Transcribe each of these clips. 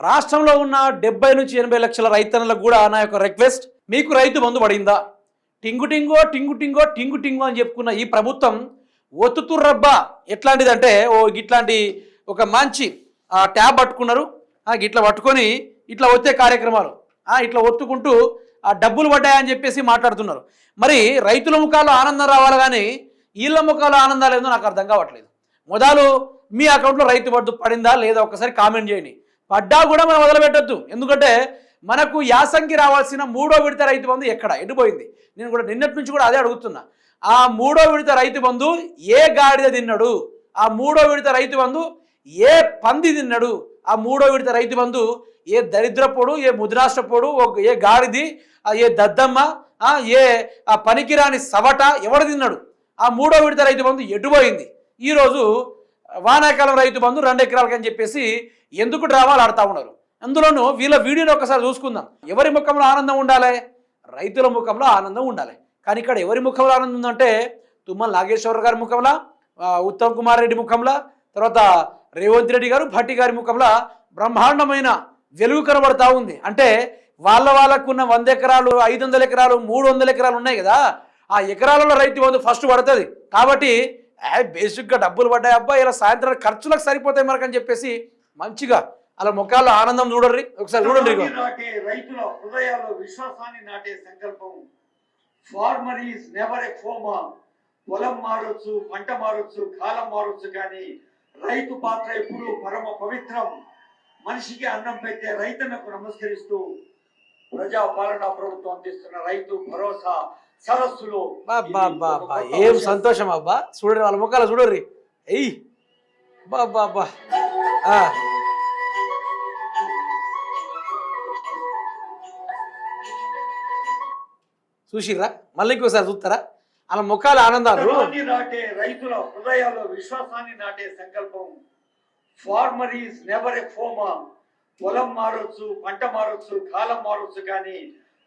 రాష్ట్రంలో ఉన్న 70 నుంచి 80 లక్షల రైతన్నలకు కూడా నా యొక్క రిక్వెస్ట్, మీకు రైతు బంధు పడిందా? టింగు టింగో టింగు టింగో టింగు టింగో అని చెప్పుకున్న ఈ ప్రభుత్వం ఒత్తుతుర్రబ్బా ఎట్లాంటిదంటే ఇట్లాంటి ఒక మంచి ట్యాబ్ పట్టుకున్నారు, ఇట్లా పట్టుకొని ఇట్లా వచ్చే కార్యక్రమాలు ఇట్లా ఒత్తుకుంటూ డబ్బులు పడ్డాయని చెప్పేసి మాట్లాడుతున్నారు. మరి రైతుల ముఖాల్లో ఆనందం రావాలి కానీ వీళ్ళ ముఖాల్లో ఆనందాలు ఏదో నాకు అర్థం కావట్లేదు. మొదలు మీ అకౌంట్లో రైతు బంధు పడిందా లేదా ఒక్కసారి కామెంట్ చేయండి. పడ్డా కూడా మనం వదిలిపెట్టద్దు, ఎందుకంటే మనకు యాసంగి రావాల్సిన 3వ విడత రైతు బంధు ఎడిపోయింది. నేను కూడా నిన్నటి నుంచి కూడా అదే అడుగుతున్నా. ఆ 3వ విడత రైతు బంధు ఏ గాడిద తిన్నాడు? ఆ 3వ విడత రైతు బంధు ఏ పంది తిన్నాడు? ఆ 3వ విడత రైతు బంధు ఏ దరిద్రపోడు, ఏ ముద్రాష్ట్రపోడు, ఏ గాడిది, ఏ దద్దమ్మ, ఏ పనికిరాని సవట ఎవడు తిన్నాడు? ఆ 3వ విడత రైతు బంధు ఎటుపోయింది? ఈరోజు వానాకాలం రైతు బంధు 2 ఎకరాలకని చెప్పేసి ఎందుకు డ్రామాలు ఆడుతూ ఉన్నారు. అందులోనూ వీళ్ళ వీడియోని ఒకసారి చూసుకుందాం. ఎవరి ముఖంలో ఆనందం ఉండాలి? రైతుల ముఖంలో ఆనందం ఉండాలి. కానీ ఇక్కడ ఎవరి ముఖంలో ఆనందం ఉందంటే తుమ్మల నాగేశ్వరరావు గారి ముఖంలో, ఉత్తమ్ కుమార్ రెడ్డి ముఖంలో, తర్వాత రేవంత్ రెడ్డి గారు భట్టి గారి ముఖంలో బ్రహ్మాండమైన వెలుగు కనబడతా ఉంది. అంటే వాళ్ళకున్న 100 ఎకరాలు, 500 ఎకరాలు, 300 ఎకరాలు ఉన్నాయి కదా, ఆ ఎకరాలలో రైతు బంధు ఫస్ట్ పడుతుంది. కాబట్టి బేసిక్గా డబ్బులు పడ్డాయి అబ్బా, ఇలా సాయంత్రం ఖర్చులకు సరిపోతాయి మనకని చెప్పేసి మంచిగా అలా ముఖాల్లో ఆనందం చూడర్రి, ఒకసారి చూడండి. రైతుల హృదయాల్లో విశ్వాసాన్ని నాటే సంకల్పం. Farmer is never a former. పొలం మారొచ్చు, పంట మారొచ్చు, కాలం మారొచ్చు, కానీ రైతు పాత్ర ఎప్పుడు పరమ పవిత్రం. మనిషికి అన్నం పెట్టే రైతన్నకు నమస్కరిస్తూ ప్రజా పాలనా ప్రభుత్వం అందిస్తున్న రైతు భరోసా సరస్సులో ఏం సంతోషం అబ్బా. చూడండి వాళ్ళ ముఖాలు చూడర్రి. ఎయ్ బాబా చూసిర్రా? మళ్ళీ ఇంకోసారి చూస్తారా? అలా ముఖాల ఆనందాలు. నాటే రైతుల హృదయాల్లో విశ్వాసాన్ని నాటే సంకల్పం. Farmer is never a former. పొలం మారొచ్చు, పంట మారొచ్చు, కాలం మారొచ్చు, కానీ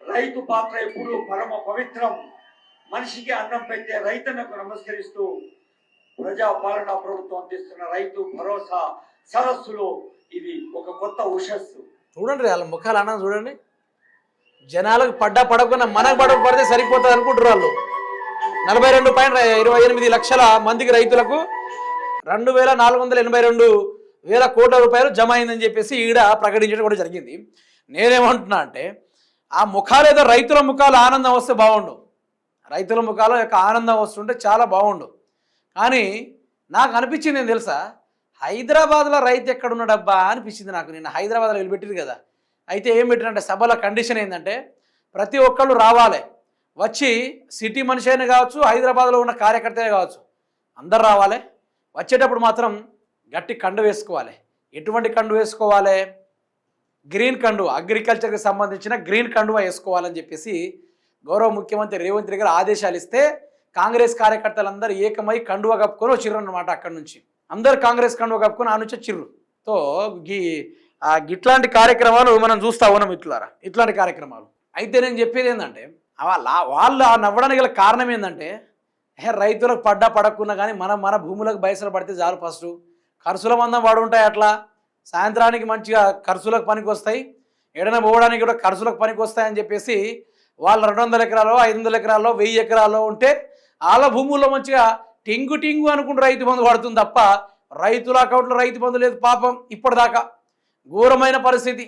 రైతు పాత్ర ఎప్పుడు పరమ పవిత్రం. మనిషికి అన్నం పెట్టే రైతన్నకు నమస్కరిస్తూ ప్రజా పాలనా ప్రభుత్వం అందిస్తున్న రైతు భరోసా సరస్సులో ఇది ఒక కొత్త ఉషస్సు. చూడండి వాళ్ళ ముఖాల ఆనందం చూడండి. జనాలకు పడకుండా మనకు పడితే సరిపోతుంది అనుకుంటారు వాళ్ళు. 42.28 లక్షల మందికి రైతులకు 2,482,000 కోట్ల రూపాయలు జమ అయిందని చెప్పేసి ఈడ ప్రకటించడం కూడా జరిగింది. నేనేమంటున్నా అంటే ఆ ముఖాలు ఏదో రైతుల ముఖాలు ఆనందం వస్తే బాగుండు, రైతుల ముఖాల యొక్క ఆనందం వస్తుంటే చాలా బాగుండు. కానీ నాకు అనిపించింది ఏం తెలుసా, హైదరాబాద్లో రైతు ఎక్కడున్నాడబ్బా అనిపించింది నాకు. నిన్న హైదరాబాద్లో వెళ్ళిపెట్టింది కదా, అయితే ఏం పెట్టినంటే సభల కండిషన్ ఏంటంటే ప్రతి ఒక్కళ్ళు రావాలి, వచ్చి సిటీ మనిషి అయినా కావచ్చు, హైదరాబాద్లో ఉన్న కార్యకర్తలే కావచ్చు, అందరు రావాలి. వచ్చేటప్పుడు మాత్రం గట్టి కండు వేసుకోవాలి. ఎటువంటి కండు వేసుకోవాలి? గ్రీన్ కండు, అగ్రికల్చర్కి సంబంధించిన గ్రీన్ కండువా వేసుకోవాలని చెప్పేసి గౌరవ ముఖ్యమంత్రి రేవంత్ రెడ్డి గారు ఆదేశాలు ఇస్తే కాంగ్రెస్ కార్యకర్తలందరూ ఏకమై కండువా కప్పుకొని వచ్చిర్రు అన్నమాట. అక్కడి నుంచి అందరు కాంగ్రెస్ కండువా కప్పుకొని ఆ నుంచి వచ్చిర్రు. తో ఇట్లాంటి కార్యక్రమాలు మనం చూస్తూ ఉన్నాం. ఇట్లాంటి కార్యక్రమాలు అయితే నేను చెప్పేది ఏంటంటే వాళ్ళు నవ్వడానికి గల కారణం ఏంటంటే రైతులకు పడకున్నా కానీ మన భూములకు బయసలు పడితే చాలు. ఫస్ట్ ఖర్చుల మందం పడుంటాయి, అట్లా సాయంత్రానికి మంచిగా ఖర్చులకు పనికి వస్తాయి, ఏడైనా పోవడానికి కూడా ఖర్చులకు పనికి వస్తాయని చెప్పేసి వాళ్ళు 200 ఎకరాలు, 500 ఎకరాల్లో, 1000 ఎకరాల్లో ఉంటే వాళ్ళ భూముల్లో మంచిగా టింగు టింగు అనుకుంటూ రైతు బంధు పడుతుంది తప్ప రైతుల అకౌంట్లో రైతు బంధు లేదు. పాపం ఇప్పటిదాకా ఘోరమైన పరిస్థితి,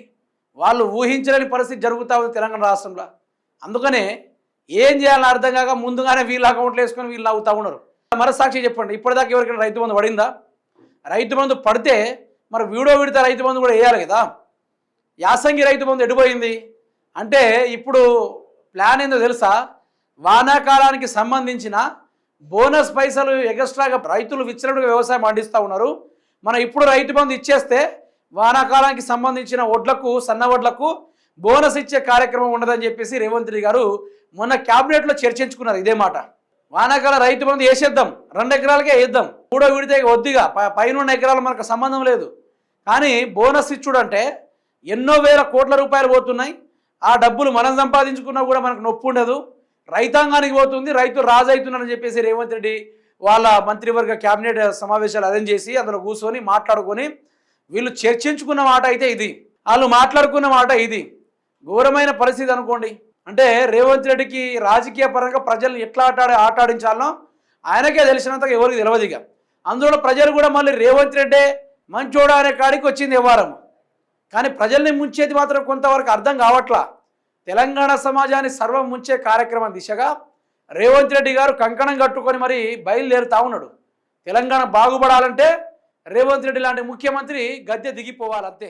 వాళ్ళు ఊహించలేని పరిస్థితి జరుగుతూ ఉంది తెలంగాణ రాష్ట్రంలో. అందుకనే ఏం చేయాలని అర్థం కాక ముందుగానే వీళ్ళ అకౌంట్లో వేసుకొని వీళ్ళు అవుతూ ఉన్నారు. మనస్సాక్షి చెప్పండి, ఇప్పటిదాకా ఎవరికైనా రైతు బంధు పడిందా? రైతు బంధు పడితే మరి విడత రైతు బంధు కూడా వేయాలి కదా. యాసంగి రైతు బంధు ఎడిపోయింది అంటే ఇప్పుడు ప్లాన్ ఏందో తెలుసా? వానాకాలానికి సంబంధించిన బోనస్ పైసలు ఎక్స్ట్రాగా రైతులు విచ్చలవిడిగా వ్యవసాయం పండిస్తూ ఉన్నారు. మనం ఇప్పుడు రైతు బంధు ఇచ్చేస్తే వానాకాలానికి సంబంధించిన వడ్లకు, సన్న వడ్లకు బోనస్ ఇచ్చే కార్యక్రమం ఉండదని చెప్పేసి రేవంత్ రెడ్డి గారు మొన్న క్యాబినెట్లో చర్చించుకున్నారు. ఇదే మాట, వానాకాల రైతు బంధు వేసేద్దాం, 2 ఎకరాలకే వేద్దాం, 3వ విడితే వద్దిగా పైన ఎకరాలు మనకు సంబంధం లేదు. కానీ బోనస్ ఇచ్చుడంటే ఎన్నో వేల కోట్ల రూపాయలు పోతున్నాయి. ఆ డబ్బులు మనం సంపాదించుకున్నా కూడా మనకు నొప్పి ఉండదు, రైతాంగానికి పోతుంది, రైతులు రాజు అవుతున్నారని చెప్పేసి రేవంత్ రెడ్డి వాళ్ళ మంత్రివర్గ క్యాబినెట్ సమావేశాలు అరేంజ్ చేసి అందులో కూర్చొని మాట్లాడుకొని వీళ్ళు చర్చించుకున్న మాట అయితే ఇది. వాళ్ళు మాట్లాడుకున్న మాట ఇది. ఘోరమైన పరిస్థితి అనుకోండి. అంటే రేవంత్ రెడ్డికి రాజకీయ పరంగా ప్రజల్ని ఎట్లా ఆటాడించాలనో ఆయనకే తెలిసినంతగా ఎవరికి తెలియదు ఇక. అందులో ప్రజలు కూడా మళ్ళీ రేవంత్ రెడ్డే మంచోడా అనే కాడికి వచ్చింది వ్యవహారం. కానీ ప్రజల్ని ముంచేది మాత్రం కొంతవరకు అర్థం కావట్లా. తెలంగాణ సమాజాన్ని సర్వం ముంచే కార్యక్రమం దిశగా రేవంత్ రెడ్డి గారు కంకణం కట్టుకొని మరి బయలుదేరుతా ఉన్నాడు. తెలంగాణ బాగుపడాలంటే రేవంత్ రెడ్డి లాంటి ముఖ్యమంత్రి గద్దె దిగిపోవాలంతే.